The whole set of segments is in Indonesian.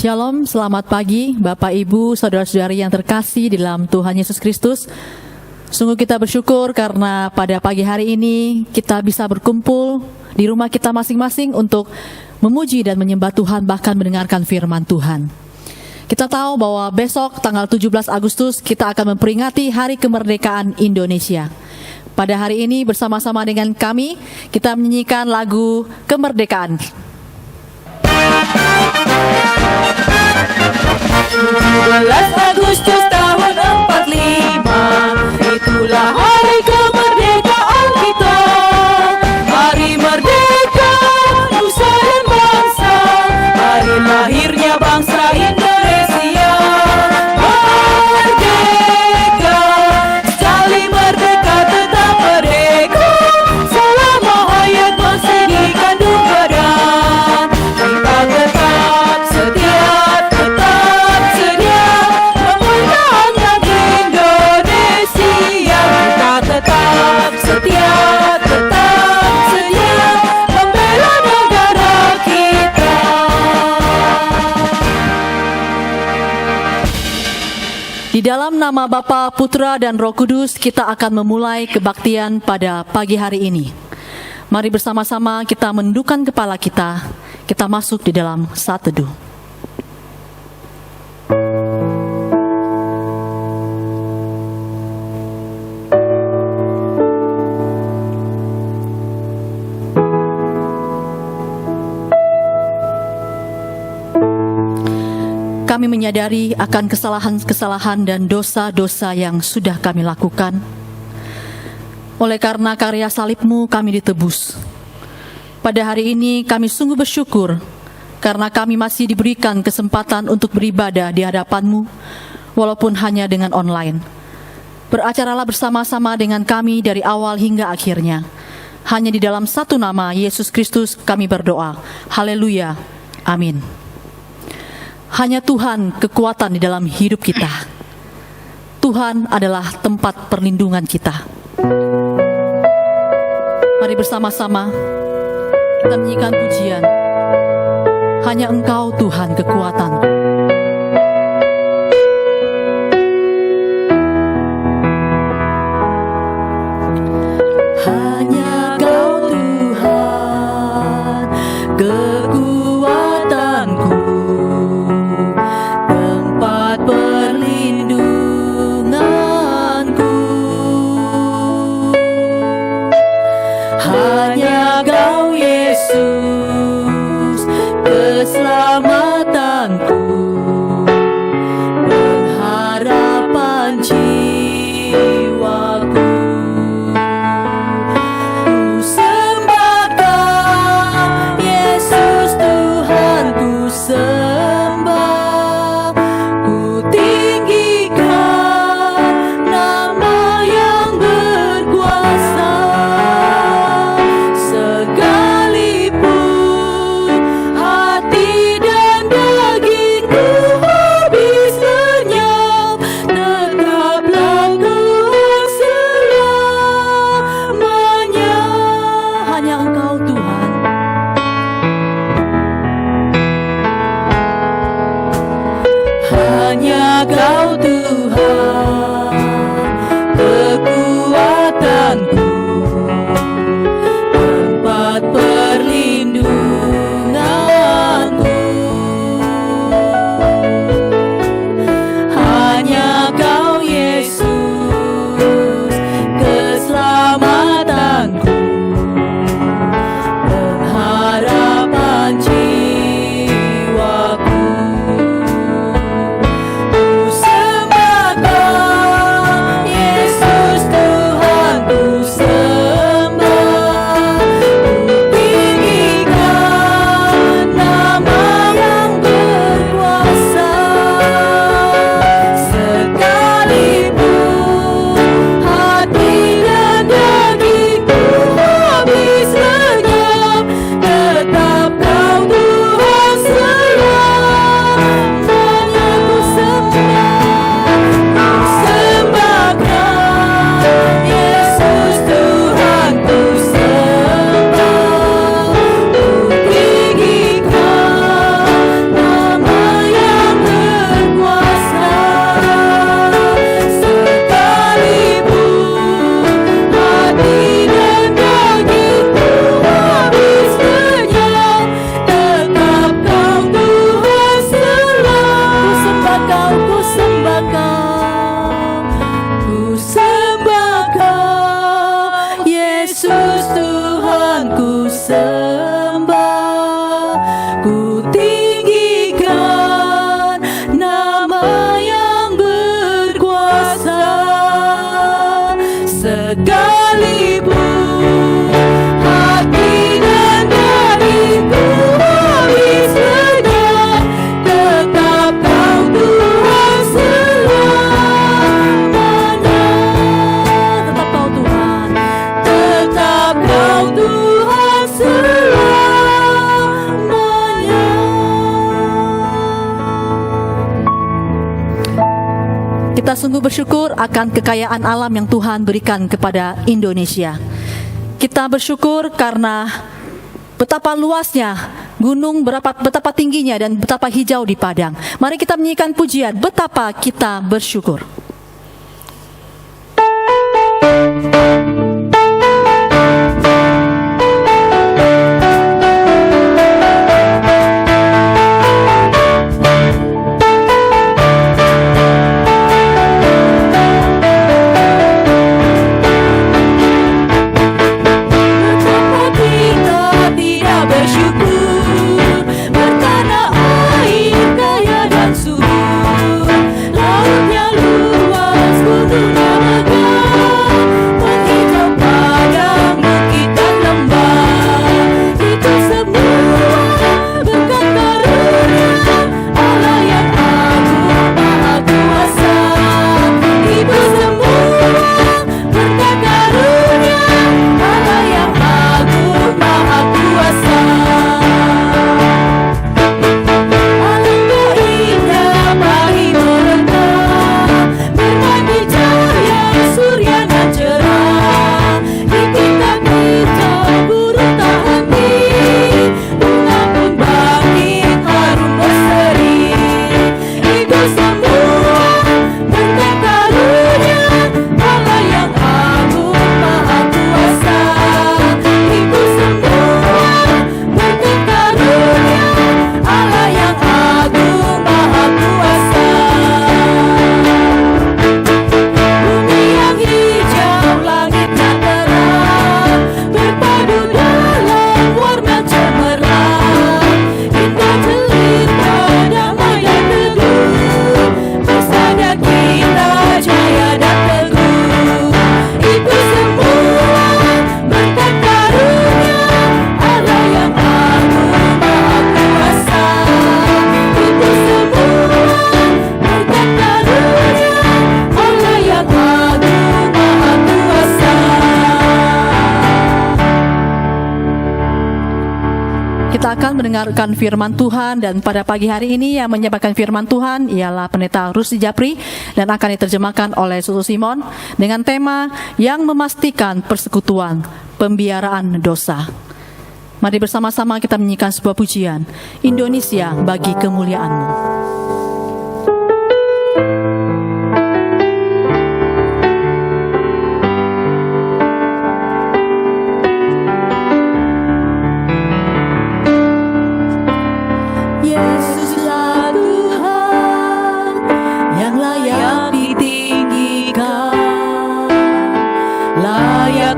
Shalom, selamat pagi Bapak Ibu, Saudara-saudari yang terkasih di dalam Tuhan Yesus Kristus. Sungguh kita bersyukur karena pada pagi hari ini kita bisa berkumpul di rumah kita masing-masing untuk memuji dan menyembah Tuhan, bahkan mendengarkan firman Tuhan. Kita tahu bahwa besok tanggal 17 Agustus kita akan memperingati Hari Kemerdekaan Indonesia. Pada hari ini bersama-sama dengan kami, kita menyanyikan lagu Kemerdekaan. 17 Agustus tahun 45, itulah hari kemerdekaan kita. Hari merdeka nusa dan bangsa, hari lahirnya bangsa Indonesia. Merdeka, sekali merdeka tetap merdeka, selama hayat masih dikandung badan. Kita tetap setia, tetap setia membela negara kita. Di dalam nama Bapa, Putra, dan Roh Kudus, kita akan memulai kebaktian pada pagi hari ini. Mari bersama-sama kita menundukkan kepala kita masuk di dalam saat teduh. Kami menyadari akan kesalahan-kesalahan dan dosa-dosa yang sudah kami lakukan. Oleh karena karya salib-Mu kami ditebus. Pada hari ini kami sungguh bersyukur karena kami masih diberikan kesempatan untuk beribadah di hadapan-Mu, walaupun hanya dengan online. Beracaralah bersama-sama dengan kami dari awal hingga akhirnya. Hanya di dalam satu nama, Yesus Kristus, kami berdoa. Haleluya. Amin. Hanya Tuhan kekuatan di dalam hidup kita. Tuhan adalah tempat perlindungan kita. Mari bersama-sama kita menyanyikan pujian. Hanya Engkau Tuhan kekuatanku. Hanya Kau Tuhan kekuatanku, perlindunganku. Hanya Kau Yesus keselamatanku, pengharapan jiwaku. Ku sembah Kau Yesus Tuhan, ku sembah, ku tinggikan nama yang berkuasa. Sekalipun hati dan dagingku habis lenyap, tetaplah Tuhan selamanya. Hanya Engkau Tuhan. Hanya Kau Tuhan kekuatanku, tempat perlindunganku. Hanya Kau Yesus keselamatanku, pengharapan jiwaku. Ku sembah Kita sungguh bersyukur akan kekayaan alam yang Tuhan berikan kepada Indonesia. Kita bersyukur karena betapa luasnya gunung, betapa tingginya dan betapa hijau di padang. Mari kita menyanyikan pujian betapa kita bersyukur. Kita akan mendengarkan firman Tuhan, dan pada pagi hari ini yang menyampaikan firman Tuhan ialah Pendeta Rusdi Japri dan akan diterjemahkan oleh Susu Simon dengan tema yang memastikan persekutuan pembiaraan dosa. Mari bersama-sama kita menyanyikan sebuah pujian, Indonesia bagi kemuliaan-Mu.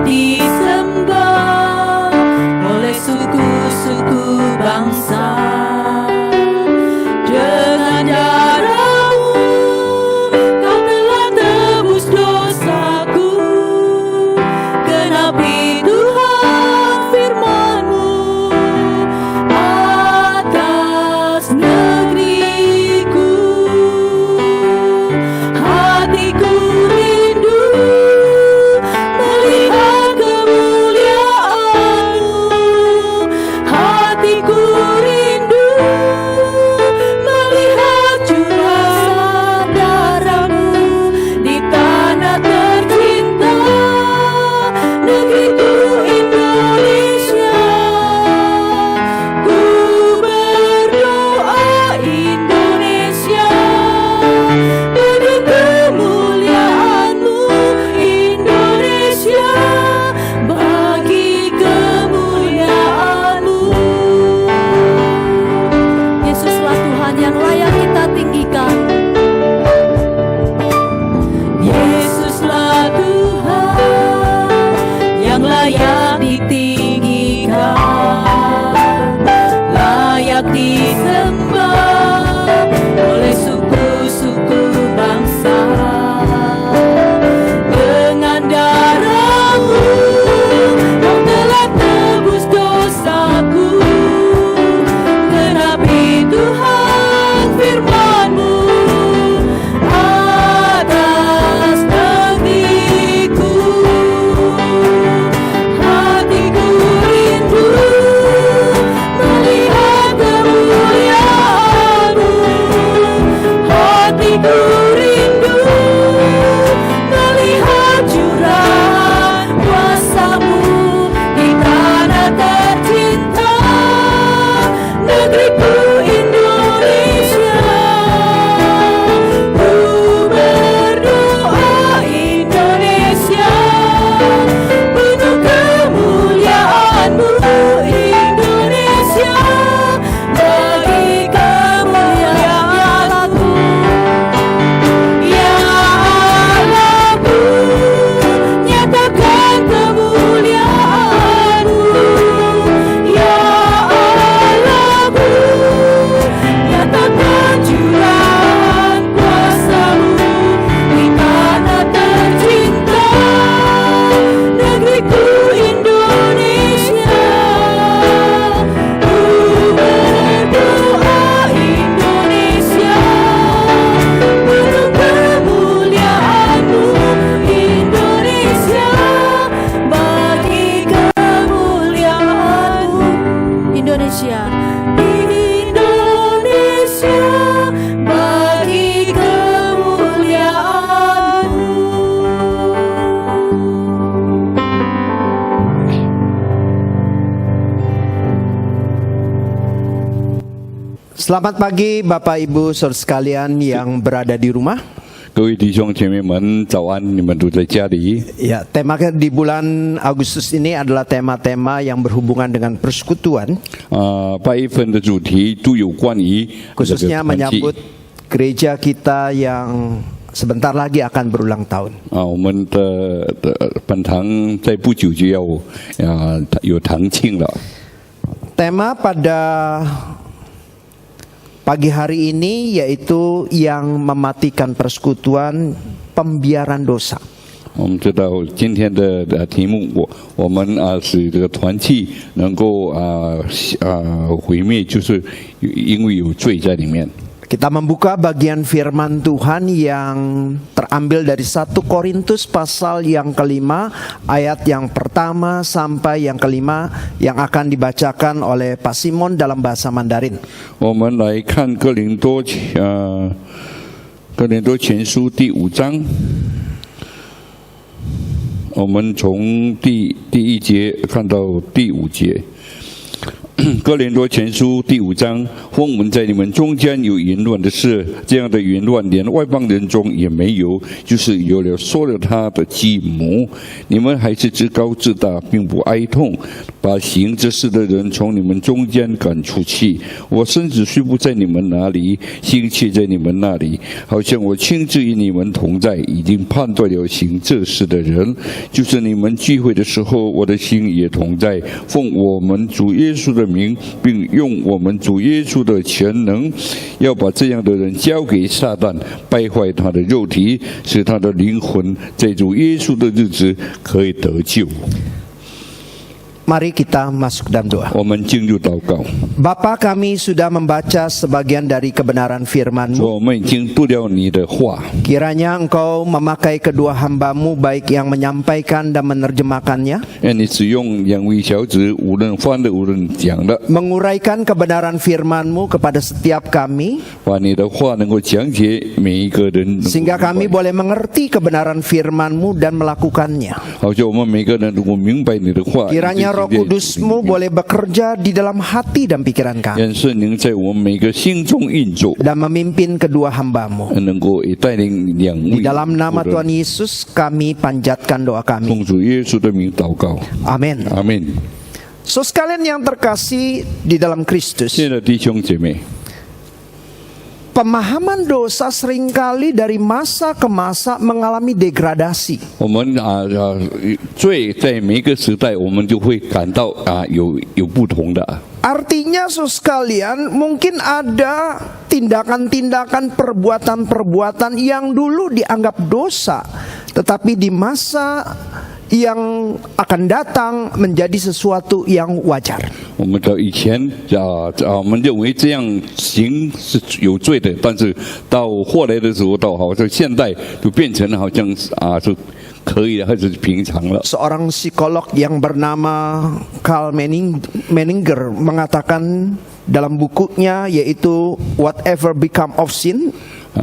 Disembah oleh suku-suku bangsa dengan Selamat pagi Bapak Ibu saudara sekalian yang berada di rumah. 各位弟兄姐妹们，早安！你们都在家里。 Ya, tema di bulan Agustus ini adalah tema-tema yang berhubungan dengan persekutuan, 8月份的主题都有关于这个 khususnya 团契 menyambut gereja kita yang sebentar lagi akan berulang tahun. 我们的本堂在不久就要有堂庆了。 Tema pada pagi hari ini yaitu yang mematikan persekutuan, pembiaran dosa. 我们知道今天的题目，我们使这个团契能够毁灭，就是因为有罪在里面。 Kita membuka bagian firman Tuhan yang terambil dari 1 Korintus pasal yang kelima, ayat yang pertama sampai yang kelima yang akan dibacakan oleh Pak Simon dalam bahasa Mandarin. 我们来看哥林多前书第5章，我们从第1节看到第5节。 哥林多前书第5章，风闻在你们中间有淫乱的事，这样的淫乱连外邦人中也没有，就是有了说了他的继母。你们还是自高自大，并不哀痛，把行这事的人从你们中间赶出去。我身子虽不在你们那里，心却在你们那里，好像我亲自与你们同在，已经判断了行这事的人。就是你们聚会的时候，我的心也同在，奉我们主耶稣的名，并用我们主耶稣的全能，要把这样的人交给撒旦，败坏他的肉体，使他的灵魂在主耶稣的日子可以得救。 Mari kita masuk dalam doa. 我们进入祷告， Bapa, kami sudah membaca sebagian dari kebenaran firman-Mu. 我们已经读了你的话， Kiranya Engkau memakai kedua hamba-Mu baik yang menyampaikan dan menerjemahkannya, 愿你使用两位小子，无论翻的，无论讲的， menguraikan kebenaran firman-Mu kepada setiap kami, 把你的话能够讲解每一个人， sehingga kami boleh mengerti kebenaran firman-Mu dan melakukannya. 好像我们每个人能够明白你的话。 Kiranya Roh Kudus-Mu boleh bekerja di dalam hati dan pikiran kami 愿圣灵在我们每个心中运作， dan memimpin kedua hamba-Mu. 能够也带领两 Di 位。 dalam nama Tuhan Yesus kami panjatkan doa kami. 奉主耶稣的名祷告， Amin. 阿门。 So sekalian yang terkasih di dalam Kristus, 亲爱的弟兄姐妹， pemahaman dosa seringkali dari masa ke masa mengalami degradasi. 我们罪在每一个时代，我们就会感到有不同的。 Artinya sekalian mungkin ada tindakan-tindakan, perbuatan-perbuatan yang dulu dianggap dosa, tetapi di masa yang akan datang menjadi sesuatu yang wajar. 我们的以前我们认为这样行是有罪的，但是到后来的时候，到好像现代就变成好像是可以的，还是平常了。 Seorang psikolog yang bernama Carl Menninger mengatakan dalam bukunya yaitu Whatever Become of Sin,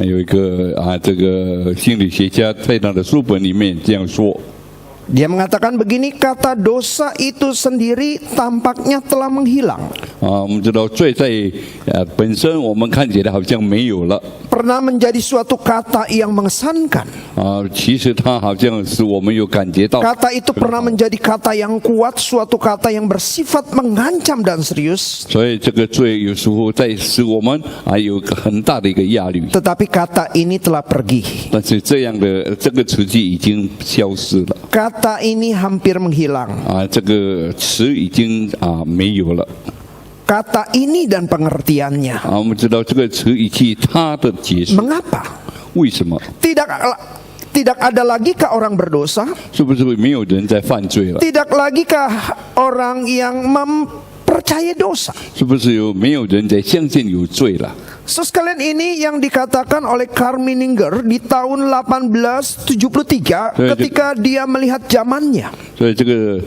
有一个这个心理学家在他的书本里面这样说。 dia mengatakan begini, kata dosa itu sendiri tampaknya telah menghilang. 我们知道罪在本身我们看起来好像没有了， Pernah menjadi suatu kata yang mengesankan. 其实它好像是我们有感觉到。 Kata itu pernah menjadi kata yang kuat, suatu kata yang bersifat mengancam dan serius. 所以这个罪有时候在使我们有一个很大的一个压力， Tetapi kata ini telah pergi. 但是这样的这个词句已经消失了。 Kata ini hampir menghilang. 这个词已经没有了。 Kata ini dan pengertiannya. 我们知道这个词以及它的解释， Mengapa? 为什么？ Tidak ada lagikah orang berdosa? 是不是没有人在犯罪了？ Tidak lagikah orang yang mempercayai dosa? 是不是没有人在相信有罪了？ So sekalian, ini yang dikatakan oleh Karl Menninger di tahun 1873 ketika dia melihat zamannya. 所以这个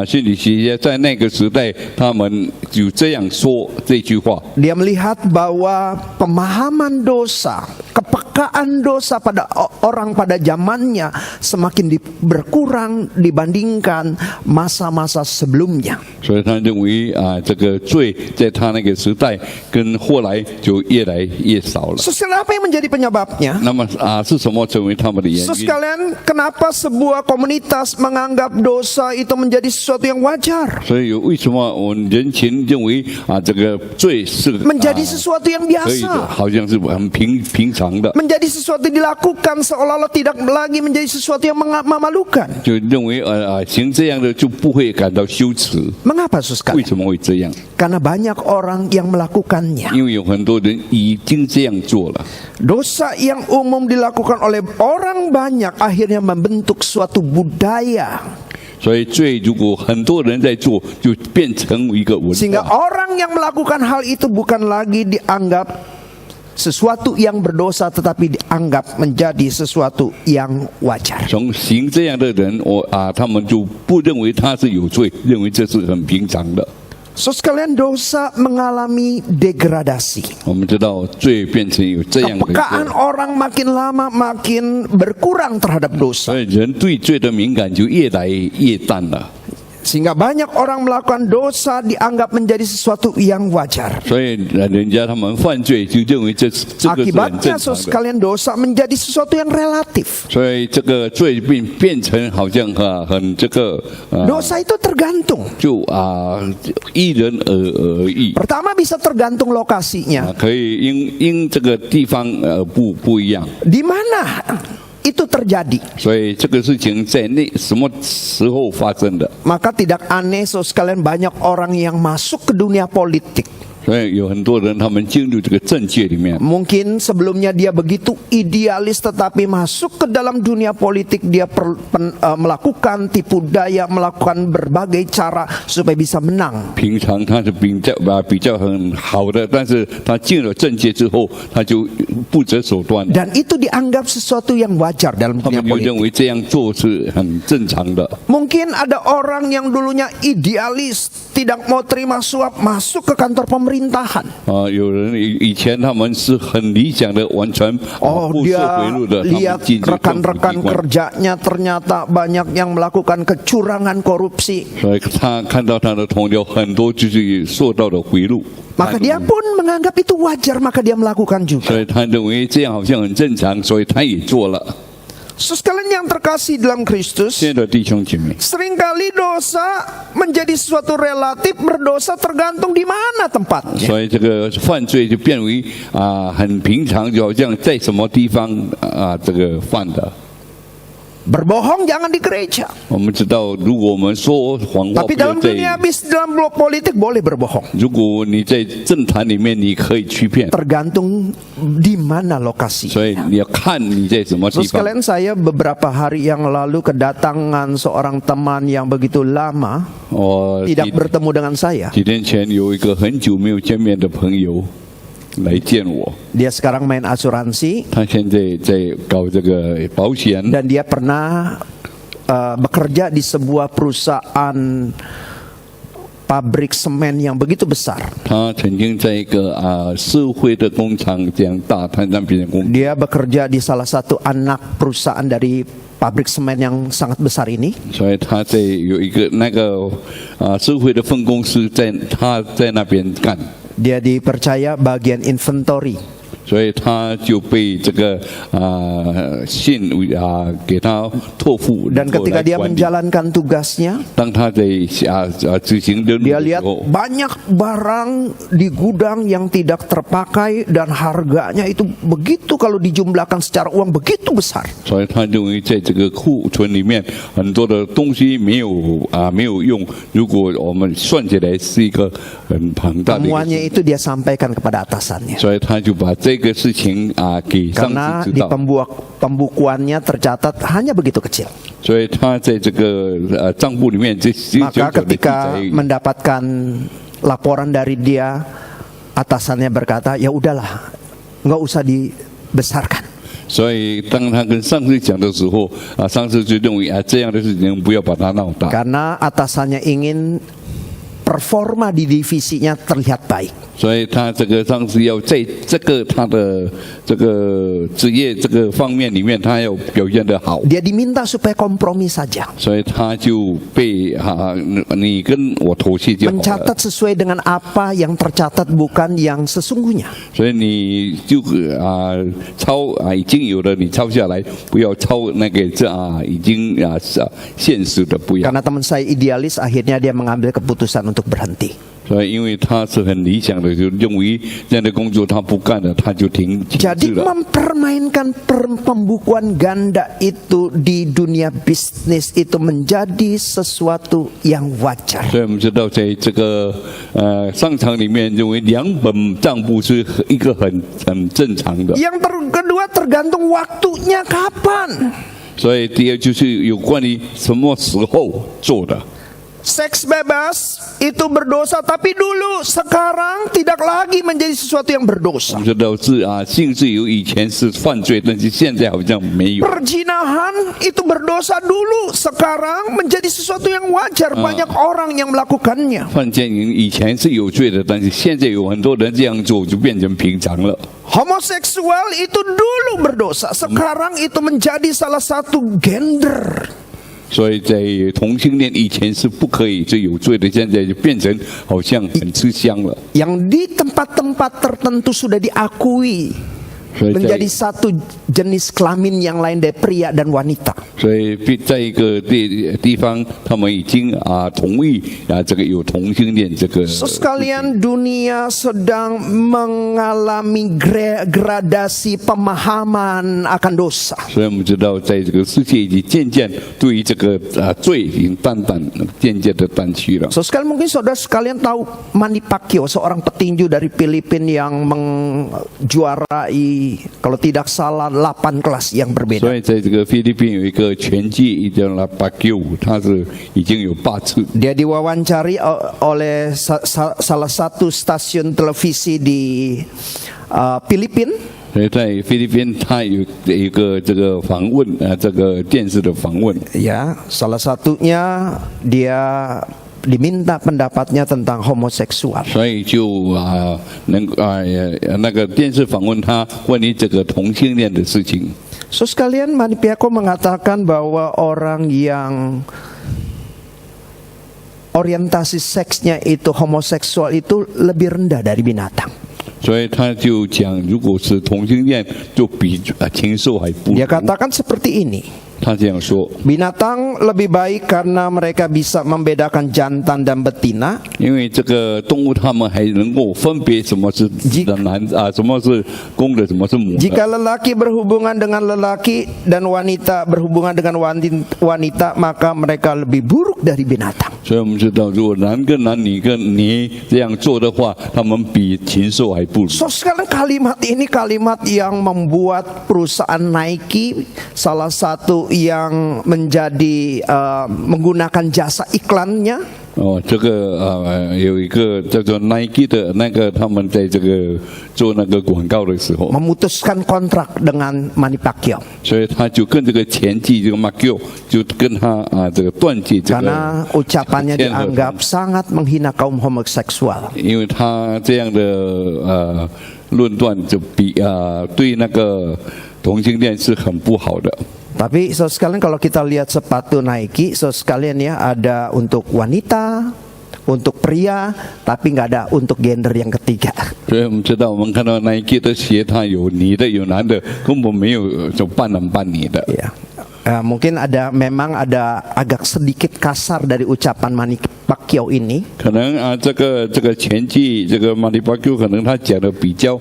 心理学家在那个时代，他们就这样说这句话。 Dia melihat bahwa pemahaman dosa, kepekaan dosa pada orang pada zamannya semakin berkurang dibandingkan masa-masa sebelumnya. 所以他认为这个罪在他那个时代跟后来就越来越少了。 So sekalian, apa yang menjadi penyebabnya? 那么是什么成为他们的原 So 因？ sekalian, kenapa sebuah komunitas menganggap dosa itu menjadi sesuatu yang wajar? 所以为什么我们人群认为这个罪是 Menjadi sesuatu yang 可以的， biasa. 好像是很平常的， Menjadi sesuatu dilakukan seolah-olah tidak lagi menjadi sesuatu yang memalukan. 就认为行这样的就不会感到羞耻。 Mengapa, 为 Saudara? 什么会这样？ Karena banyak orang yang melakukannya. 因为有很多人已经这样做了。 Dosa yang umum dilakukan oleh orang banyak akhirnya membentuk suatu budaya. 所以罪如果很多人在做，就变成一个文 Sehingga 化。 orang yang melakukan hal itu bukan lagi dianggap sesuatu yang berdosa, tetapi dianggap menjadi sesuatu yang wajar. 从行这样的人，他们就不认为他是有罪，认为这是很平常的。 So sekalian, dosa mengalami degradasi. 我们知道罪变成有这样的一 Kepekaan 个， orang makin lama makin berkurang terhadap dosa. 所以人对罪的敏感就越来越淡了。 Sehingga banyak orang melakukan dosa dianggap menjadi sesuatu yang wajar. 所以人家他们犯罪就认为这个是很 Akibatnya, 正 so 常的。 sekalian, dosa menjadi sesuatu yang relatif. 所以这个罪变成好像很这个 Dosa itu tergantung. 就因人而异。 Pertama, bisa tergantung lokasinya. 可以因这个地方不一样， Di mana itu terjadi? 所以这个事情在什么时候发生的？ Maka tidak aneh, so sekalian, banyak orang yang masuk ke dunia politik. 所以有很多人他们进入这个政界里面， Mungkin sebelumnya dia begitu idealis, tetapi masuk ke dalam dunia politik dia melakukan tipu daya, melakukan berbagai cara supaya bisa menang. 平常他是比较很好的，但是他进了政界之后，他就不择手段， Dan itu dianggap sesuatu yang wajar dalam 他 dunia 们就认 politik. 为这样做是很正常的。 Mungkin ada orang yang dulunya idealis, tidak mau terima suap, masuk ke kantor pemerintahan. 有人以前他们是很理想的，完全不受 Dia 贿赂的，他 lihat 们进入政府 rekan-rekan 机关。 kerjanya ternyata banyak yang melakukan kecurangan, korupsi. 所以他看到他的同僚很多就是受到了贿赂， Maka dia pun menganggap itu wajar, maka dia melakukan juga. 所以他认为这样好像很正常，所以他也做了。 Sekalian yang terkasih dalam Kristus, 亲爱的弟兄姐妹， seringkali dosa menjadi sesuatu relatif, berdosa tergantung di mana tempatnya. 所以这个犯罪就变为很平常，就好像在什么地方这个犯的。 Berbohong jangan di gereja. 我们知道，如果我们说谎话， Tapi 不要 dalam dunia 在。 dalam blok politik boleh berbohong. 如果你在政坛里面，你可以欺骗， Tergantung di mana lokasi. 所以你要看你在什么 Terus 地方。 sekalian, saya beberapa hari yang lalu kedatangan seorang teman yang begitu lama 我 tidak bertemu dengan saya. 几天前有一个很久没有见面的朋友来见我， Dia sekarang main asuransi 他现在在搞这个保险， dan dia pernah bekerja di sebuah perusahaan pabrik semen yang begitu besar. 他曾经在一个社会的工厂这样大滩那边的工， Dia bekerja di salah satu anak perusahaan dari pabrik semen yang sangat besar ini. 所以他在有一个那个社会的分公司他在那边干， Dia dipercaya bagian inventory. 所以他就被这个信给他托付， Dan 然后 ketika 来 dia 管理。 menjalankan tugasnya, 当他在执行任务 dia 的时 lihat 候， banyak barang di gudang yang tidak terpakai dan harganya itu begitu, kalau dijumlahkan secara uang begitu besar. 所以他认为在这个库存里面很多的东西没有用，如果我们算起来是一个很庞大的一个 Semuanya itu dia sampaikan kepada atasannya. 所以他就把这个事情给上 Karena 司知 di 道， pembukuannya tercatat hanya begitu kecil. 所以他在这个账簿里面这小 Maka 小的记 ketika 载， mendapatkan laporan dari dia, atasannya berkata, ya udahlah, nggak usah dibesarkan. 所以当他跟上司讲的时候，上司就认为这样的事情不要把它闹大， Karena atasannya ingin performa di divisinya terlihat baik. 所以他这个上司要在这个他的这个职业这个方面里面，他要表现得好， Dia diminta supaya kompromi saja, 所以他就被你跟我妥协就好了， mencatat sesuai dengan apa yang tercatat, bukan yang sesungguhnya. 所以你就抄已经有的你抄下来，不要抄那个已经现实的不要。 Karena teman saya idealis, akhirnya dia mengambil keputusan untuk berhenti. 所以因为他是很理想的，就认为这样的工作他不干了，他就停 Jadi 止了。 mempermainkan pembukuan ganda itu di dunia bisnis itu menjadi sesuatu yang wajar. 所以我们知道，在这个商场里面，认为两本账簿是一个很正常的。 Yang kedua tergantung waktunya kapan. 所以第二就是有关于什么时候做的。 Seks bebas itu berdosa, tapi dulu sekarang tidak lagi menjadi sesuatu yang 我 berdosa. 们知道性自由以前是犯罪，但是现在好像没有。 Perzinahan itu berdosa dulu, sekarang menjadi sesuatu yang wajar. Banyak orang yang melakukannya. 犯奸淫以前是有罪的，但是现在有很多人这样做，就变成平常了。 Homoseksual itu dulu berdosa, sekarang itu menjadi salah satu gender. 所以在同性恋以前是不可以是有罪的，现在就变成好像很吃香了。 Yang di tempat-tempat tertentu sudah diakui 所以 menjadi satu jenis kelamin yang lain dari pria dan wanita. 所以在一个地方，他们已经同意这个有同性恋这个。 So sekalian, dunia sedang mengalami gradasi pemahaman akan dosa. 所以我们知道，在这个世界已经渐渐对于这个罪已经渐渐的淡去了。 So sekalian, mungkin saudara sekalian tahu Manny Pacquiao, seorang petinju dari Filipina yang menjuarai, kalau tidak salah 8 kelas yang 所 berbeda. 以在这个菲律宾有一个拳击叫拉巴丘，他是已经有8次。 Dia diwawancari oleh salah satu stasiun televisi di Filipina. 所以在菲律宾，他有一个这个访问这个电视的访问。 Ya, salah satunya dia diminta pendapatnya tentang homoseksual. 所以就那个电视访问他关于这个同性恋的事情。 So sekalian, Manny Pacquiao mengatakan bahwa orang yang orientasi seksnya itu homoseksual itu lebih rendah dari binatang. 所以他就讲，如果是同性恋，就比禽兽还不如。 Dia katakan seperti ini. 他这样说， Binatang lebih baik karena mereka bisa membedakan jantan dan betina. 因为这个动物它们还能够分别什么是男什么是公的，什么是母的。 Jika lelaki berhubungan dengan lelaki dan wanita berhubungan dengan wanita, maka mereka lebih buruk dari binatang. 所以我们知道，如果男跟男、女跟女这样做的话，他们比禽兽还不如。 So sekarang kalimat ini kalimat yang membuat perusahaan Nike, salah satu yang menjadi menggunakan jasa iklannya. 这个有一个叫做 Nike 的那个，他们在这个做那个广告的时候， memutuskan kontrak dengan Manny Pacquiao. 所以他就跟这个前妻这个 Pacquiao 就跟他这个断绝这个。 Karena ucapannya dianggap sangat menghina kaum homoseksual. 因为他这样的论断就比对那个同性恋是很不好的。 Tapi so sekalian, kalau kita lihat sepatu Nike, so sekalian ya, ada untuk wanita, untuk pria, tapi nggak ada untuk gender yang ketiga. 所以我们知道，我们看到 Nike 的鞋，它有女的有男的，根本没有就半男半女的。 Ya. Mungkin memang ada agak sedikit kasar dari ucapan Manny Pacquiao ini. 可能这个前期这个 Manny Pacquiao 可能他讲的比较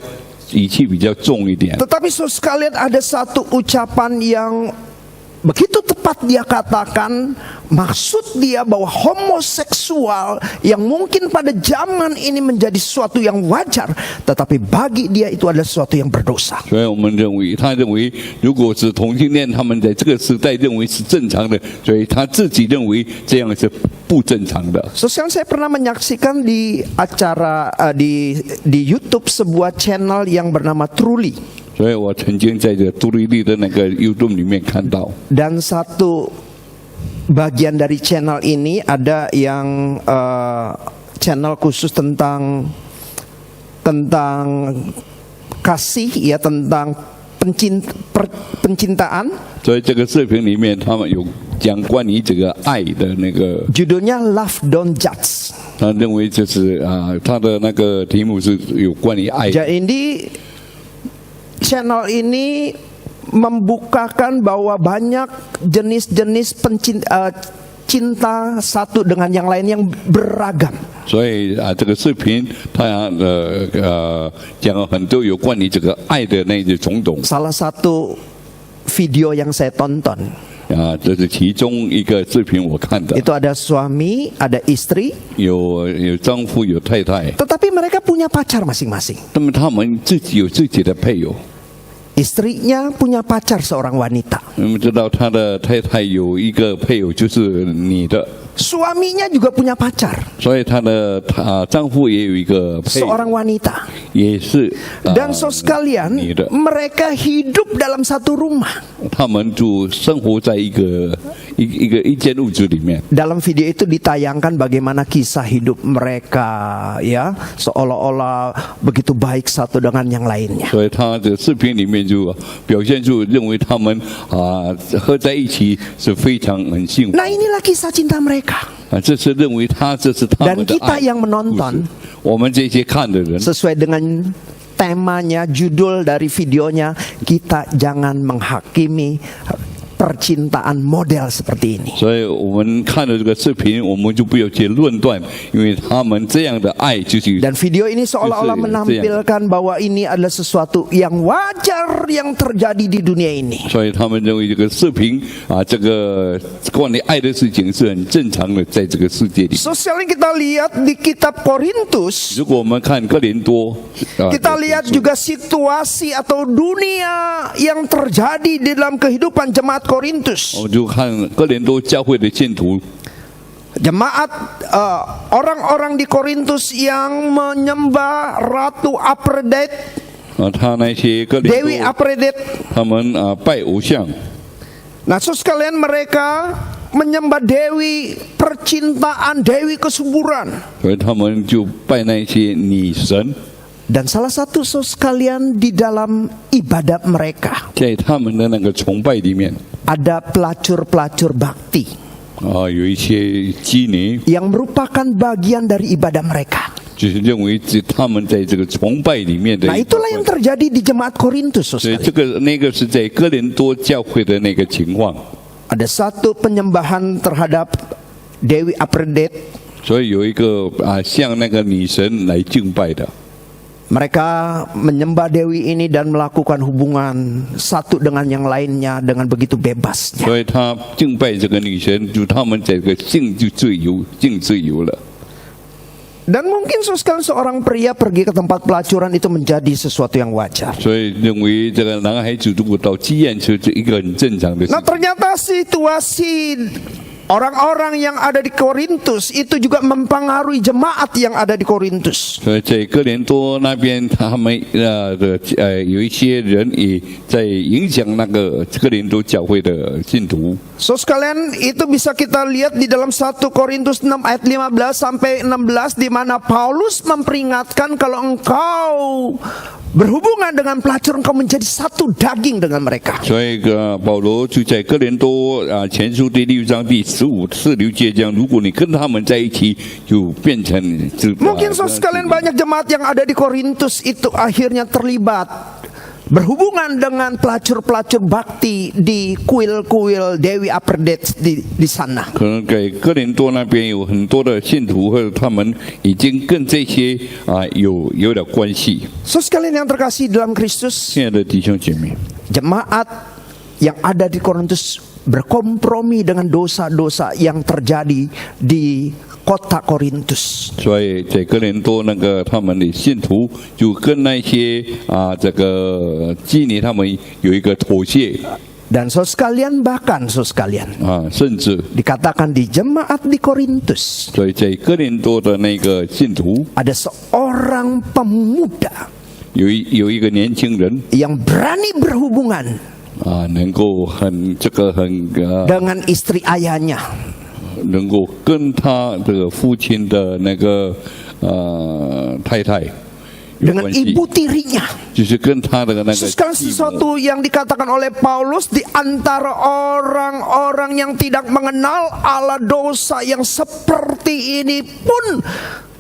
语气比较重一点。 Tetapi so sekalian, ada satu ucapan yang begitu tepat dia katakan, maksud dia bahwa homoseksual yang mungkin pada zaman ini menjadi sesuatu yang wajar, tetapi bagi dia itu adalah sesuatu yang berdosa. 所以我们认为，他认为如果是同性恋，他们在这个时代认为是正常的，所以他自己认为这样是不不正常的。 Sekarang saya pernah menyaksikan di acara di YouTube sebuah channel yang bernama Truly. 所以我曾经在这杜丽丽的那个 YouTube 里面看到， Dan satu bagian dari channel ini ada yang channel khusus tentang kasih ya, tentang pencintaan. 所以这个视频里面他们有讲关于这个爱的那个， Judulnya Love Don't Judge. 他认为就是他的那个题目是有关于爱。 Jadi channel ini membukakan bahwa banyak jenis-jenis cinta satu dengan yang lain yang beragam. 所以这个视频它讲了很多有关于这个爱的那些种种。 Salah satu video yang saya tonton 这是其中一个视频我看的， itu ada suami, ada istri, 有丈夫有太太， tetapi mereka punya pacar masing-masing. 那么他们自己有自己的配偶。 Istrinya punya pacar seorang wanita. 你们知道他的太太有一个配偶就是女的， Suaminya juga punya pacar, 所以他的丈夫也有一个配偶， seorang wanita. 也是 Dan saudara sekalian, 女的， mereka hidup dalam satu rumah. 他们就生活在一间屋子里面。 Dalam video itu ditayangkan bagaimana kisah hidup mereka, ya, seolah-olah begitu baik satu dengan yang lainnya. 所以他的视频里面就表现出认为他们合在一起是非常很幸福。 Nah, inilah kisah cinta mereka. 这是认为这是他们 Dan 的 kita 爱 yang 故事 menonton 我们这些看的人， sesuai dengan temanya, judul dari videonya, kita jangan menghakimi percintaan model seperti ini. 所以我们看了这个视频，我们就不要去论断，因为他们这样的爱就是 Dan video ini seolah-olah menampilkan bahwa ini adalah sesuatu yang wajar yang terjadi di dunia ini. 所以他们认为这个视频这个关于爱的事情是很正常的，在这个世界里。 So sekarang kita lihat di kitab Korintus, 如果我们看哥林多， kita lihat juga situasi atau dunia yang terjadi di dalam kehidupan jemaat Korintus. 我们就看哥林多教会的信徒， Jemaat orang-orang di Korintus yang menyembah Ratu Aphrodite, 他那些哥林 Dewi 多， Aphrodite. 他们拜偶像， Nah, saudara sekalian, mereka menyembah Dewi percintaan, Dewi kesuburan. 所以他们就拜那些女神， Dan salah satu saudara sekalian di dalam ibadat mereka 在他们的那个崇拜里面 ada pelacur-pelacur bakti 有一些妓女， yang merupakan bagian dari ibadah mereka. 就是认为他们在这个崇拜里面的 Nah, 一部 itulah 分 yang terjadi di jemaat Korintus, 所以 saudara. 那个是在哥林多教会的那个情况， Ada satu penyembahan terhadap Dewi Aphrodite. 所以有一个向那个女神来敬拜的， Mereka menyembah Dewi ini dan melakukan hubungan satu dengan yang lainnya dengan begitu bebasnya. 所以他敬拜这个女神，就他们这个性就自由，性自由了。 Dan mungkin sekali seorang pria pergi ke tempat pelacuran itu menjadi sesuatu yang wajar. 所以认为这个男孩子如果到妓院去，是一个很正常的事 Nah, 情。 ternyata situasi orang-orang yang ada di Korintus itu juga mempengaruhi jemaat yang ada di Korintus. 所以在哥林多那边，他们有一些人也在影响那个哥林多教会的信徒。 So sekalian, itu bisa kita lihat di dalam 1 Korintus 6 ayat 15 sampai 16 di mana Paulus memperingatkan kalau engkau berhubungan dengan pelacur, engkau menjadi satu daging dengan mereka. 所以保罗就在哥林多前书第6章第15、16节讲，如果你跟他们在一起，就变成 Mungkin sekalian banyak jemaat yang ada di Korintus itu akhirnya terlibat berhubungan dengan pelacur-pelacur bakti di kuil-kuil Dewi Aphrodite di sana. 可能在哥林多那边有很多的信徒，或者他们已经跟这些有点关系。 So sekalian yang terkasih dalam Kristus, 亲爱的弟兄姐妹， jemaat yang ada di Korintus berkompromi dengan dosa-dosa yang terjadi di kota Korintus. 所以在哥林多那个他们的信徒就跟那些这个妓女他们有一个妥协。Dan saudara sekalian, bahkan saudara sekalian, 啊，甚至 dikatakan di jemaat di Korintus 所以在哥林多的那个信徒， ada seorang pemuda 有一个年轻人 yang berani berhubungan 啊，能够很dengan istri ayahnya. 能够跟他这个父亲的那个太太有 Dengan 关系， ibu tirinya. 就是跟他的那个 Sekarang 继母 sesuatu yang dikatakan oleh Paulus di antara orang-orang yang tidak mengenal Allah, dosa yang seperti ini pun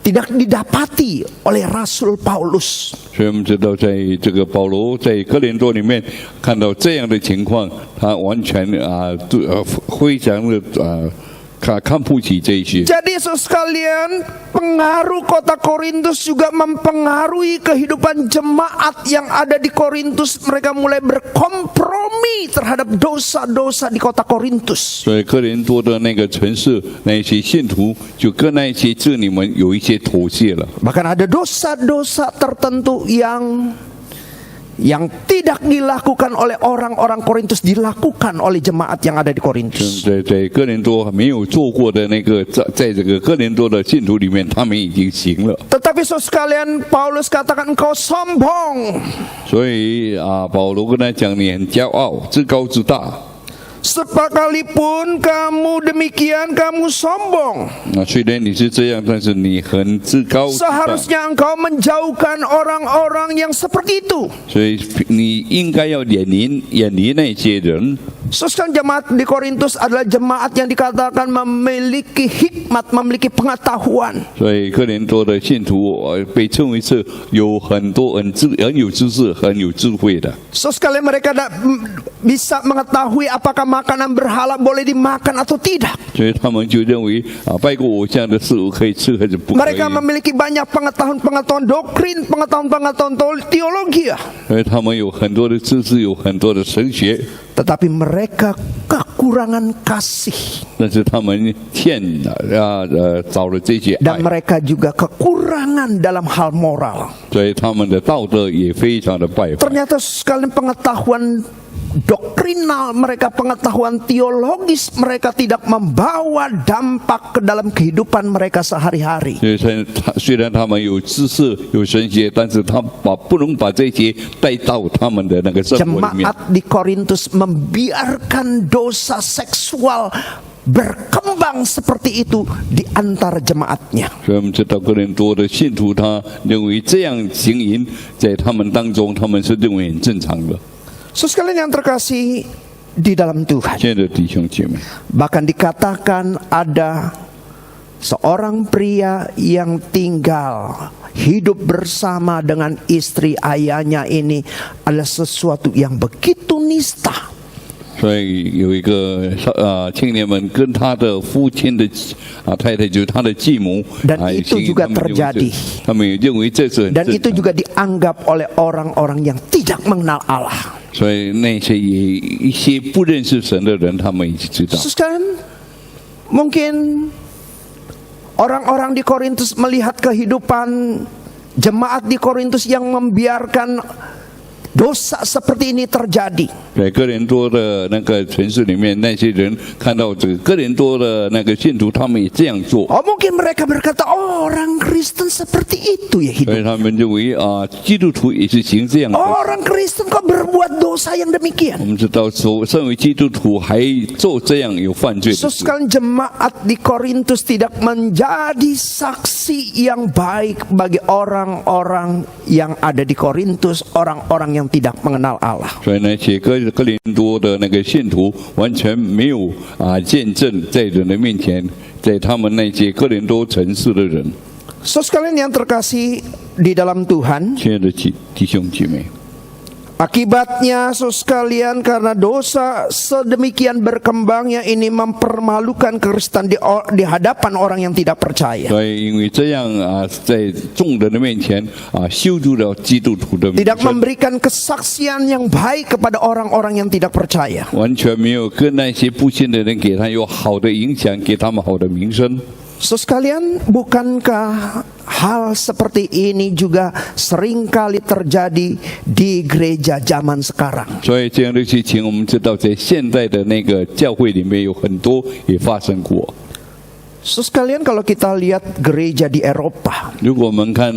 tidak didapati oleh Rasul Paulus. 所以我们知道，在这个保罗在哥林多里面看到这样的情况，他完全非常的看不起这些。 Jadi saudara sekalian, pengaruh kota Korintus juga mempengaruhi kehidupan jemaat yang ada di Korintus. Mereka mulai berkompromi terhadap dosa-dosa di kota Korintus. 所以哥林多的那个城市，那些信徒就跟那些这里面有一些妥协了。 Bahkan ada dosa-dosa tertentu yang tidak dilakukan oleh orang-orang Korintus, dilakukan oleh jemaat yang ada di Korintus. 在哥林多没有做过的那个，在这个哥林多的信徒里面，他们已经行了。 Tetapi saudara sekalian, Paulus katakan engkau sombong. 所以保罗跟他讲，你很骄傲，自高自大。 Sekalipun kamu demikian, kamu sombong. 虽然你是这样，但是你很自高自大。 Seharusnya engkau menjauhkan orang-orang yang seperti itu. 所以你应该要远离那些人。 Sekarang jemaat di Korintus adalah jemaat yang dikatakan memiliki hikmat, memiliki pengetahuan. 所以哥林多的信徒被称为是有很有知识、很有智慧的。 Sekali mereka bisa mengetahui apakah makanan berhala boleh dimakan atau tidak. 所以他们就认为拜过偶像的事物可以吃还是不可以。 Mereka memiliki banyak pengetahuan doktrin, pengetahuan teologi. 所以他们有很多的知识，有很多的神学。 Tetapi mereka kekurangan kasih. 但是他们找了这些爱， Dan mereka juga kekurangan dalam hal moral. 所以他们的道德也非常的败坏。 Ternyata sekalian pengetahuan doktrinal mereka, pengetahuan teologis mereka tidak membawa dampak ke dalam kehidupan mereka sehari-hari. 所以虽然他们有知识、有神学，但是他不能把这些带到他们的那个生活里面。 Jemaat di Korintus membiarkan dosa seksual berkembang seperti itu di antara jemaatnya. 所以我们知道哥林多的信徒，他认为这样行淫在他们当中，他们是认为很正常的。 Sekalian yang terkasih di dalam Tuhan, 亲爱的弟兄姐妹， bahkan dikatakan ada seorang pria yang tinggal hidup bersama dengan istri ayahnya, ini adalah sesuatu yang begitu nista. 所以有一个青年们跟他的父亲的太太，就是他的继母， Dan itu juga terjadi. 他们也认为这是很 Dan 正 itu 常。 juga dianggap oleh orang-orang yang tidak mengenal Allah. 所以那些一些不认识神的人，他们也知道。 Sekarang mungkin orang-orang di Korintus melihat kehidupan jemaat di Korintus yang membiarkan dosa seperti ini terjadi. 在哥林多的那个城市里面，那些人看到这个哥林多的那个信徒，他们也这样做， Oh, mungkin mereka berkata, oh, orang Kristen seperti itu ya 所以 hidup. 他们认为基督徒也是行这样的。 Orang Kristen kok berbuat dosa yang 我 demikian. 们知道，身为基督徒还做这样有犯罪的事。 Sekarang jemaat di Korintus tidak menjadi saksi yang baik bagi orang-orang yang ada di Korintus, orang-orang yang tidak mengenal Allah. 所以呢，写哥林多的那个信徒完全没有见证在人的面前，在他们那些哥林多城市的人。 Sekalian yang terkasih di dalam Tuhan, 亲爱的弟兄姐妹， akibatnya sekalian karena dosa sedemikian berkembangnya ini mempermalukan Kristen di hadapan orang yang tidak percaya. 所以因为这样在众人的面前羞辱了基督徒的名 Tidak 声， memberikan kesaksian yang baik kepada orang-orang yang tidak percaya. 完全没有跟那些不信的人给他有好的影响，给他们好的名声。Sekalian, bukankah hal seperti ini juga seringkali terjadi di gereja zaman sekarang? 所以这样的事情，我们知道在现代的那个教会里面有很多也发生过。 Sekalian, kalau kita lihat gereja di Eropa 如果我们看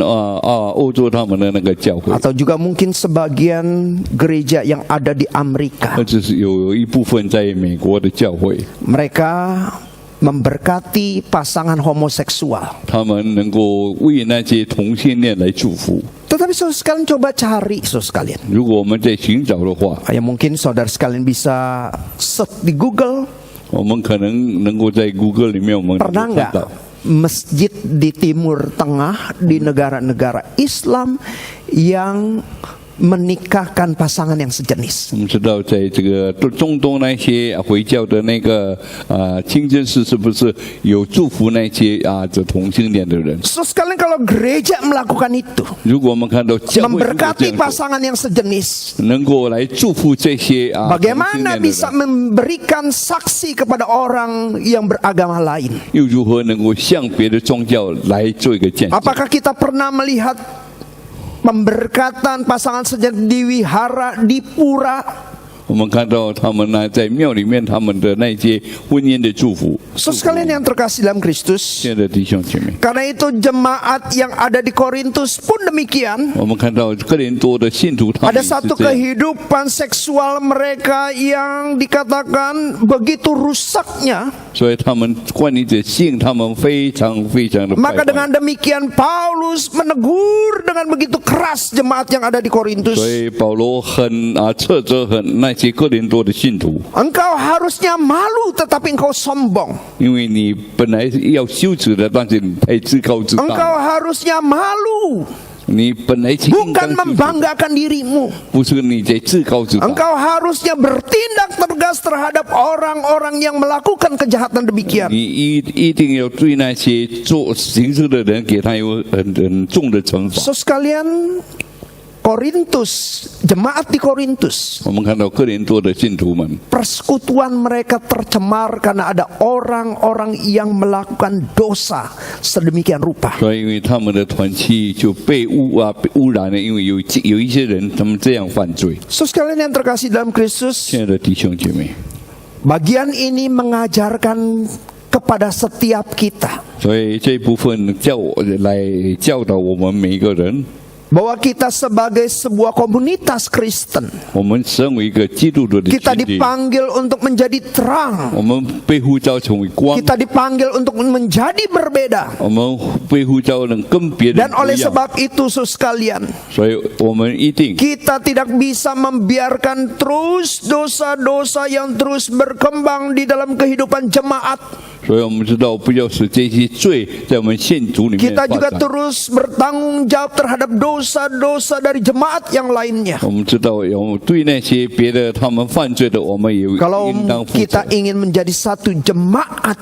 欧洲他们的那个教会， atau juga mungkin sebagian gereja yang ada di Amerika, 或者是有一部分在美国的教会， mereka memberkati pasangan homoseksual. 他们能够为那些同性恋来祝福。 Tetapi saudara sekalian coba cari, saudara sekalian. 如果我们在寻找的话， Ya mungkin saudara sekalian bisa search di Google, 我们可能够在 Google 里面我们能够 pernah 看 nggak 到。 masjid di Timur Tengah di negara-negara Islam yang menikahkan pasangan yang sejenis? 我们知道，在这个中东那些回教的那个清真寺，是不是有祝福那些这同性恋的人？ So sekalian, kalau gereja melakukan itu, 如果我们看到教会如果这 memberkati 样做 pasangan yang sejenis, 能够来祝福这些同性 bagaimana 恋的 bisa 人， memberikan saksi kepada orang yang beragama lain? 又如何能够向别的宗教来做一个见证？ Apakah kita pernah melihat pemberkatan pasangan sejenis di wihara, di pura? 我们看到他们呢，在庙里面他们的那些婚姻的祝福。 So sekalian yang terkasih dalam Kristus, 亲爱的弟兄姐妹， karena itu jemaat yang ada di Korintus pun demikian. 我们看到哥林多的信徒，他们 Ada 也是 satu 这样。 kehidupan seksual mereka yang dikatakan begitu rusaknya. 所以他们关于这性，他们非常的败 Maka 坏。 dengan demikian Paulus menegur dengan begitu keras jemaat yang ada di Korintus. 所以保罗很斥责那些哥林多的信徒， Engkau harusnya malu tetapi engkau sombong. 因为你本来要羞耻的，但是你太自高自 Engkau 大。 harusnya malu, 你本来是应当 bukan 羞耻， membanggakan dirimu. 不是你在自高自大。 Engkau harusnya bertindak tegas terhadap orang-orang yang melakukan kejahatan demikian. 你一定要对那些做行事的人，给他有很重的惩罚。 So sekalian, Korintus, jemaat di Korintus, 我们看到哥林多的信徒们， persekutuan mereka tercemar karena ada orang-orang yang melakukan dosa sedemikian rupa. 所以因为他们的团契就被污染了，因为有一些人他们这样犯罪。 So sekalian yang terkasih dalam Kristus, 亲爱的弟兄姐妹， bagian ini mengajarkan kepada setiap kita 所以这一部分来教导我们每一个人， bahwa kita sebagai sebuah komunitas Kristen, 我们身为一个基督徒的 kita 群体， dipanggil untuk menjadi terang. 我们被呼召成为光， Kita dipanggil untuk menjadi berbeda. 我们被呼召能跟别人 Dan 不 oleh 一样， sebab itu, saudara sekalian, 所以我们一定 kita tidak bisa membiarkan terus dosa-dosa yang terus berkembang di dalam kehidupan jemaat. 所以我们知道不要使这些罪在我们信徒里面 Kita 发 juga 展。 terus bertanggung jawab terhadap dosa-dosa dari jemaat yang lainnya. 我们知道，有对那些别的他们犯罪的，我们也 Kalau 应当负责 kita。ingin menjadi satu jemaat,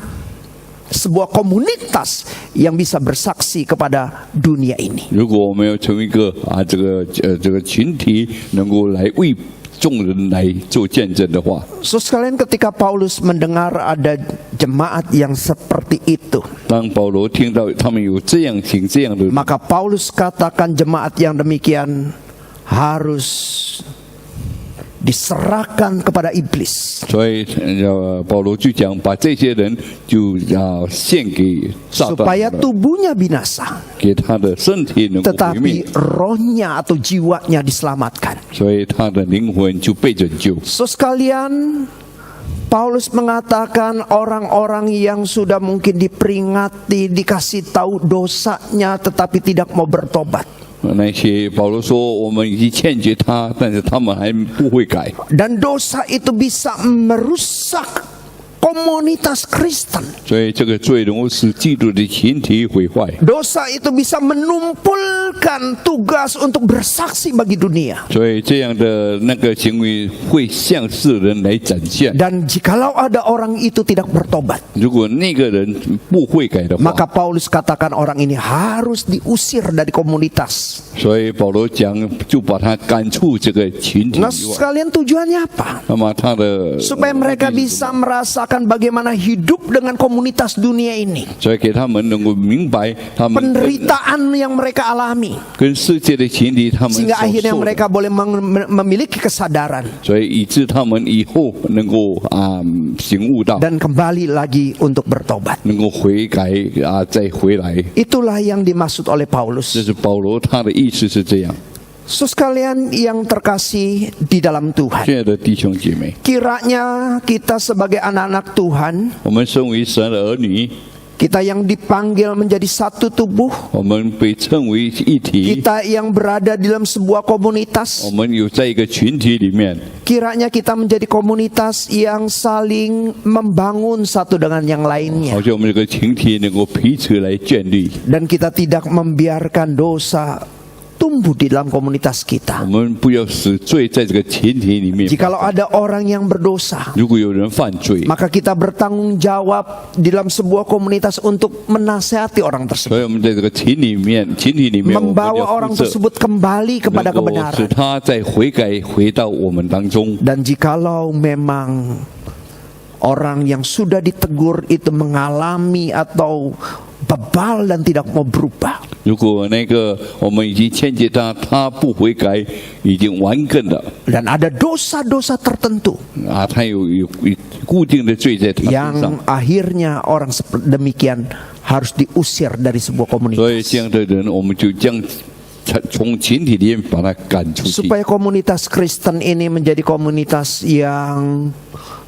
sebuah komunitas yang bisa bersaksi kepada dunia ini. 如果我们要成为一个这个群体，能够来为众人来做见证的话， So sekalian, ketika Paulus mendengar ada jemaat yang seperti itu, 当保罗听到他们有这样行这样的， maka Paulus katakan jemaat yang demikian harus diserahkan kepada iblis, 所以保罗就讲把这些人就要献给撒 supaya 旦， tubuhnya binasa, 给他的身体能够毁灭， tetapi rohnya atau jiwanya diselamatkan. 所以他的灵魂就被拯救。 So sekalian, Paulus mengatakan orang-orang yang sudah mungkin diperingati, dikasih tahu dosanya tetapi tidak mau bertobat, 那些保罗说我们已经欠绝他，但是他们还不会改。 dan dosa itu bisa merusak komunitas Kristen. 所以这个罪能够使基督的群体毁坏， Dosa itu bisa menumpulkan tugas untuk bersaksi bagi dunia. 所以这样的那个行为会向世人来展现。 Dan jikalau ada orang itu tidak bertobat, 如果那个人不悔改的话， maka Paulus katakan orang ini harus diusir dari komunitas. 所以保罗讲就把他赶出这个群体 Nah 以外。 sekalian, tujuannya apa? 那么他的 Supaya mereka bisa merasakan mengajarkan bagaimana hidup dengan komunitas dunia ini. 所以给他们能够明白他们 Penderitaan yang mereka alami. 跟世界的情敌他们 Sehingga 所 akhirnya 受的， mereka boleh memiliki kesadaran. 所以以致他们以后能够醒悟到， Dan kembali lagi untuk bertobat. 能够悔改再回来。 Itulah yang dimaksud oleh 这 Paulus. 是保罗他的意思是这样。 Saudara sekalian yang terkasih di dalam Tuhan. 亲爱的弟兄姐妹， Kiranya kita sebagai anak-anak Tuhan, 我们身为神的儿女， kita yang dipanggil menjadi satu tubuh, 我们被称为一体， kita yang berada di dalam sebuah 我 komunitas, 们有在一个群体里面， kiranya kita menjadi komunitas yang saling membangun satu dengan yang lainnya. 好像我们这个群体能够彼此来建立， Dan kita tidak membiarkan dosa tumbuh di dalam komunitas 我 kita. 们不要使罪在这个群体里面。 Jikalau ada orang yang berdosa, 如果有人犯罪， maka kita bertanggung jawab di dalam sebuah komunitas untuk menasihati orang tersebut, 所以我们在这个群体里面，我们 membawa 要 orang 负责， tersebut kembali 能 kepada 够使 kebenaran. 他再悔改回到我们当中。 Dan jikalau memang orang yang sudah ditegur itu mengalami atau bebal dan tidak mau berubah, 如果那个我们已经劝诫他，他不悔改，已经完梗了 dan ada dosa-dosa tertentu 他有固定的罪在他身上 yang， akhirnya orang demikian harus diusir dari sebuah 所以 komunitas. 这样的人，我们就将从群体里面把他赶出去。 Supaya komunitas Kristen ini menjadi komunitas yang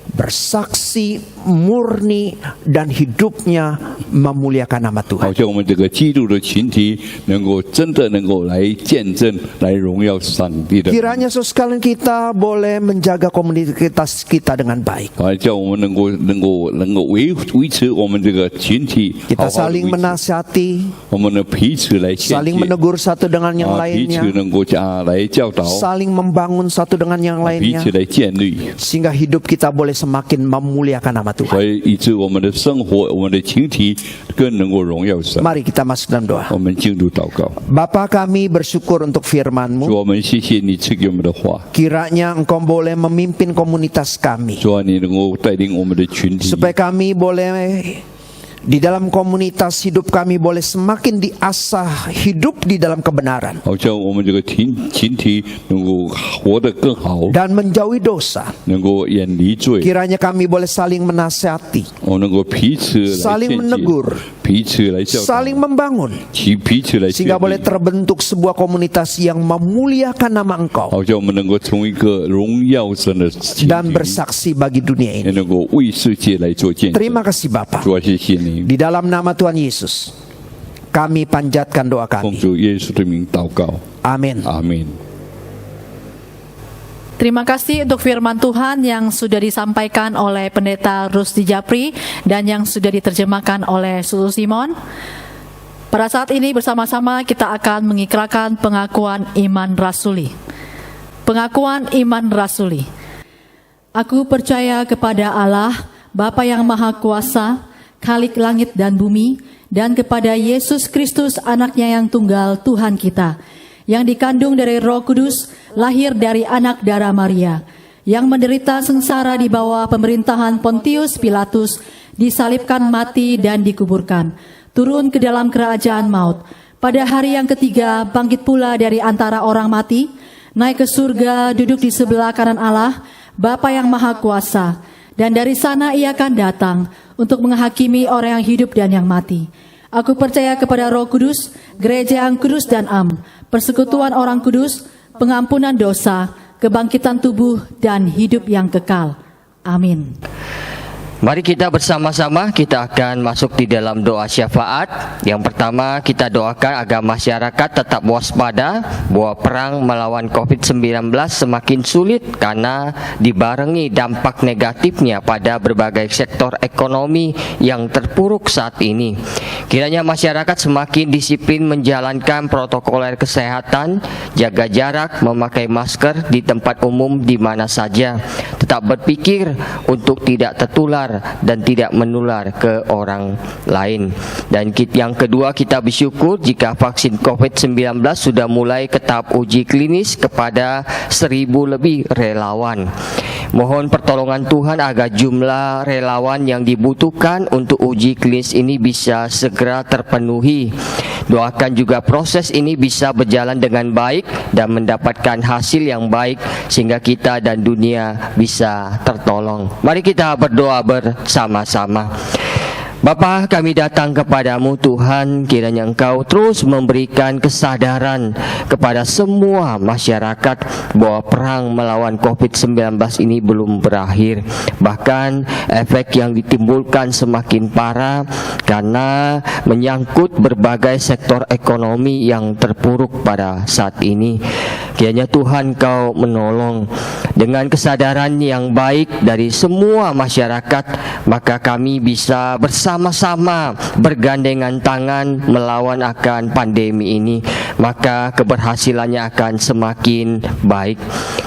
bersaksi murni dan hidupnya memuliakan nama 好 Tuhan. 像我们这个基督的群体能够真的能够来见证，来荣耀上帝的名。 Kiranya saudara sekalian kita boleh menjaga komunitas kita dengan baik. 叫我们能够维持我们这个群体， Kita 好好地 saling 维持 menasihati, 我们的彼此来劝 saling 诫， menegur satu dengan yang 彼此 lainnya, 能够来教导， saling membangun satu dengan yang 彼 lainnya, 此来建立， sehingga hidup kita boleh semakin memuliakan nama Tuhan. 所以以致我们的生活、我们的群体更能够荣耀神。 Mari kita masuk dalam doa. 我们进入祷告， Bapa kami bersyukur untuk 主， firman-Mu. 我们谢谢你赐给我们的话， Kiranya Engkau boleh memimpin komunitas kami, 主啊，你能够带领我们的群体， supaya kami boleh di dalam komunitas hidup kami boleh semakin diasah hidup di dalam kebenaran 好像我们这个群体能够活得更好， dan menjauhi dosa. 能够远离罪， Kiranya kami boleh saling menasihati, 我能够彼此来 saling 劝诫， menegur, 彼此来教导， saling membangun, 彼此来建 sehingga boleh 立， terbentuk sebuah komunitas yang memuliakan nama Engkau 好像我们能够从一个荣耀神的群 dan 体， bersaksi bagi dunia 也 ini. 能够为世界来做见证。 Terima kasih Bapa. 主啊，谢谢你， Di dalam nama Tuhan Yesus, kami panjatkan doa 奉 kami. 主耶稣的名祷告， Amin. 阿门。 Terima kasih untuk firman Tuhan yang sudah disampaikan oleh Pendeta Rusdi Japri dan yang sudah diterjemahkan oleh Susu Simon. Pada saat ini bersama-sama kita akan mengikrarkan pengakuan iman rasuli. Pengakuan iman rasuli. Aku percaya kepada Allah, Bapa yang Maha Kuasa, Khalik langit dan bumi, dan kepada Yesus Kristus anaknya yang tunggal Tuhan kita, yang dikandung dari Roh Kudus, lahir dari anak darah Maria, yang menderita sengsara di bawah pemerintahan Pontius Pilatus, disalibkan mati dan dikuburkan, turun ke dalam kerajaan maut. Pada hari yang ketiga bangkit pula dari antara orang mati, naik ke surga, duduk di sebelah kanan Allah, Bapa yang Maha Kuasa, dan dari sana ia akan datang untuk menghakimi orang yang hidup dan yang mati. Aku percaya kepada Roh Kudus, gereja yang kudus dan am, persekutuan orang kudus, pengampunan dosa, kebangkitan tubuh, dan hidup yang kekal. Amin. Mari kita bersama-sama kita akan masuk di dalam doa syafaat. Yang pertama kita doakan agar masyarakat tetap waspada bahwa perang melawan COVID-19 semakin sulit karena dibarengi dampak negatifnya pada berbagai sektor ekonomi yang terpuruk saat ini. Kiranya masyarakat semakin disiplin menjalankan protokol kesehatan, jaga jarak, memakai masker di tempat umum di mana saja. Tetap berpikir untuk tidak tertular dan tidak menular ke orang lain. Dan yang kedua kita bersyukur jika vaksin COVID-19 sudah mulai ke tahap uji klinis kepada 1.000 lebih relawan. Mohon pertolongan Tuhan agar jumlah relawan yang dibutuhkan untuk uji klinis ini bisa segera terpenuhi. Doakan juga proses ini bisa berjalan dengan baik dan mendapatkan hasil yang baik sehingga kita dan dunia bisa tertolong. Mari kita berdoa bersama-sama. Bapa, kami datang kepadamu Tuhan, kiranya Engkau terus memberikan kesadaran kepada semua masyarakat bahwa perang melawan COVID-19 ini belum berakhir. Bahkan efek yang ditimbulkan semakin parah karena menyangkut berbagai sektor ekonomi yang terpuruk pada saat ini. Kiranya Tuhan Kau menolong dengan kesadaran yang baik dari semua masyarakat, maka kami bisa bersama-sama bergandengan tangan melawan akan pandemi ini, maka keberhasilannya akan semakin baik.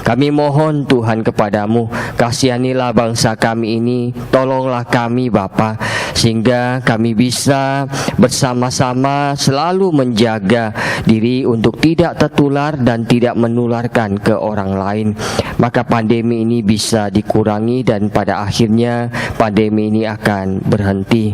Kami mohon Tuhan kepadamu, kasihanilah bangsa kami ini, tolonglah kami Bapa, sehingga kami bisa bersama-sama selalu menjaga diri untuk tidak tertular dan tidak menularkan ke orang lain. Maka pandemi ini bisa dikurangi dan pada akhirnya pandemi ini akan berhenti.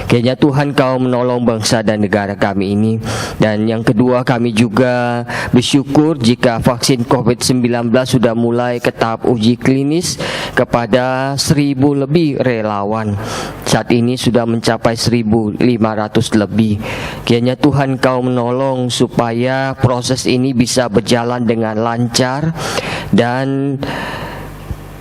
Kiranya Tuhan Kau menolong bangsa dan negara kami ini. Dan yang kedua, kami juga bersyukur jika vaksin COVID-19 sudah mulai ke tahap uji klinis kepada 1.000 lebih relawan. Saat ini sudah mencapai 1.500 lebih. Kiranya Tuhan Kau menolong supaya proses ini bisa berjalan dengan lancar dan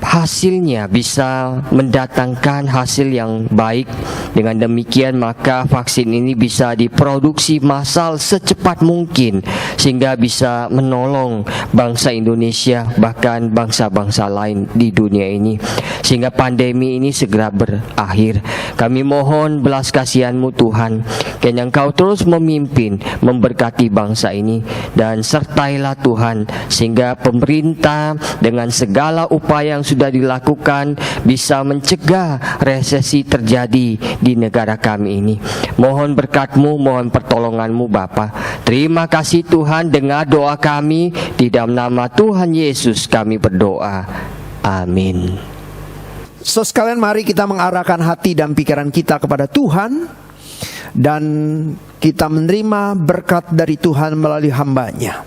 hasilnya bisa mendatangkan hasil yang baik. Dengan demikian maka vaksin ini bisa diproduksi massal secepat mungkin sehingga bisa menolong bangsa Indonesia bahkan bangsa-bangsa lain di dunia ini, sehingga pandemi ini segera berakhir. Kami mohon belas kasihan-Mu Tuhan, kiranya Engkau terus memimpin, memberkati bangsa ini, dan sertailah Tuhan sehingga pemerintah dengan segala upaya yang sudah dilakukan bisa mencegah resesi terjadi di negara kami ini. Mohon berkat-Mu, mohon pertolongan-Mu Bapa. Terima kasih Tuhan, dengar doa kami, di dalam nama Tuhan Yesus kami berdoa. Amin. So sekalian, mari kita mengarahkan hati dan pikiran kita kepada Tuhan, dan kita menerima berkat dari Tuhan melalui hamba-Nya.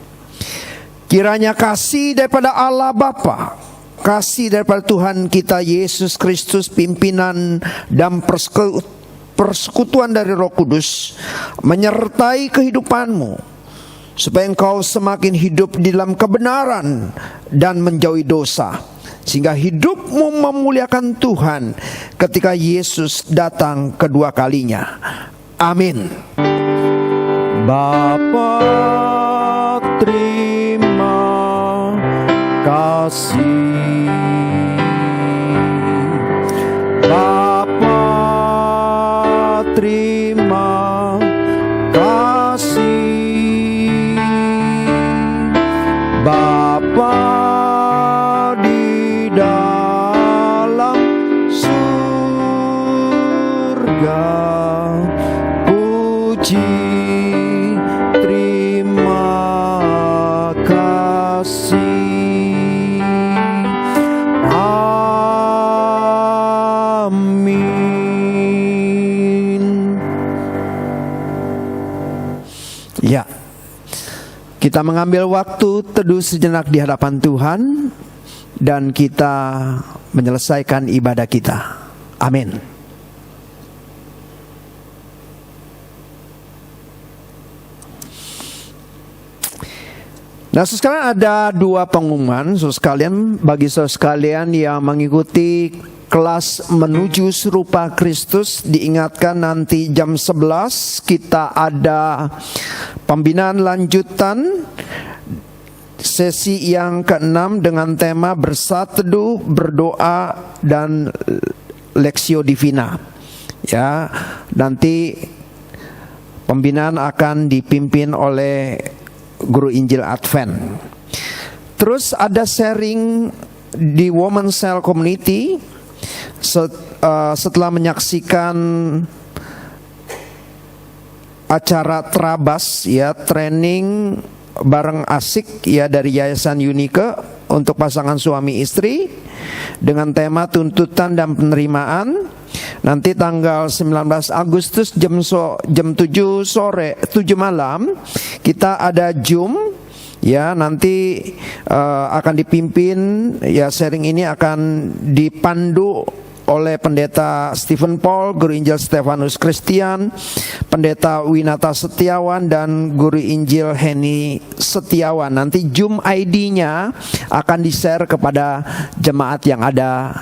Kiranya kasih daripada Allah Bapa, kasih daripada Tuhan kita Yesus Kristus, pimpinan dan persekutuan dari Roh Kudus menyertai kehidupanmu, supaya engkau semakin hidup di dalam kebenaran dan menjauhi dosa, sehingga hidupmu memuliakan Tuhan ketika Yesus datang kedua kalinya. Amin. Bapa, terima kasih. Bapa, terima kasih. Bapa di dalam surga, puji terima kasih. Ya, kita mengambil waktu teduh sejenak di hadapan Tuhan dan kita menyelesaikan ibadah kita. Amin. Nah, saudara sekalian, ada dua pengumuman, saudara sekalian, bagi saudara sekalian yang mengikuti kelas menuju serupa Kristus. Diingatkan nanti jam 11 kita ada pembinaan lanjutan sesi yang ke-6 dengan tema bersatu, berdoa, dan Lexio Divina. Ya, nanti pembinaan akan dipimpin oleh Guru Injil Advent. Terus ada sharing di Women Cell Community. Setelah menyaksikan acara Trabas, ya, training bareng asik, ya, dari Yayasan Unike, untuk pasangan suami istri dengan tema tuntutan dan penerimaan. Nanti tanggal 19 Agustus jam 7 sore, 7 malam kita ada Zoom. Ya, nanti akan dipimpin, ya sharing ini akan dipandu oleh Pendeta Stephen Paul, Guru Injil Stefanus Christian, Pendeta Winata Setiawan, dan Guru Injil Henny Setiawan. Nanti Zoom ID-nya akan di-share kepada jemaat yang ada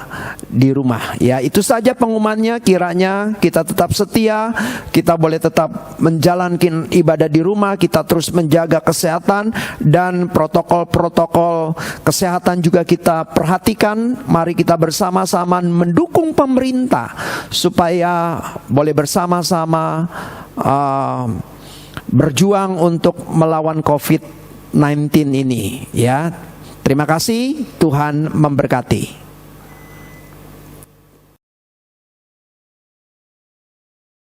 di rumah. Ya, itu saja pengumumannya. Kiranya kita tetap setia, kita boleh tetap menjalankan ibadah di rumah, kita terus menjaga kesehatan dan protokol-protokol kesehatan juga kita perhatikan. Mari kita bersama-sama mendukung pemerintah supaya boleh bersama-sama berjuang untuk melawan COVID-19 ini, ya. Terima kasih, Tuhan memberkati.